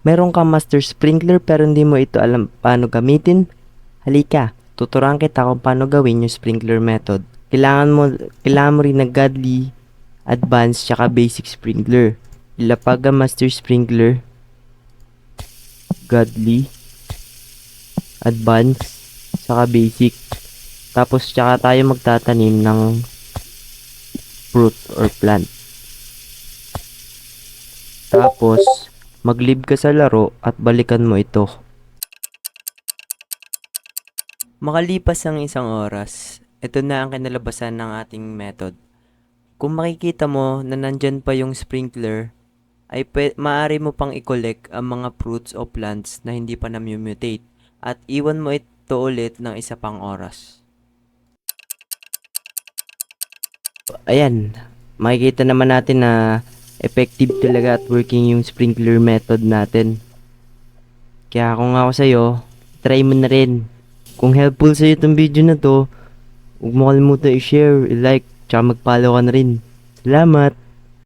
Meron kang master sprinkler pero hindi mo ito alam paano gamitin? Halika, tuturuan kita kung paano gawin yung sprinkler method. Kailangan mo rin ng godly, advanced, tsaka basic sprinkler. Ilapag ang master sprinkler, godly, advanced, tsaka basic. Tapos tsaka tayo magtatanim ng fruit or plant. Tapos, mag-leave ka sa laro at balikan mo ito. Makalipas ang isang oras, ito na ang kinalabasan ng ating method. Kung makikita mo na nandyan pa yung sprinkler, ay maaari mo pang i-collect ang mga fruits o plants na hindi pa na-mutate at iwan mo ito ulit ng isa pang oras. Ayan, makikita naman natin na effective talaga at working yung sprinkler method natin. Kaya kung ako sa'yo, try mo na rin. Kung helpful sa'yo itong video na to, huwag mo kalimutan i-share, i-like, tsaka mag-follow ka na rin. Salamat!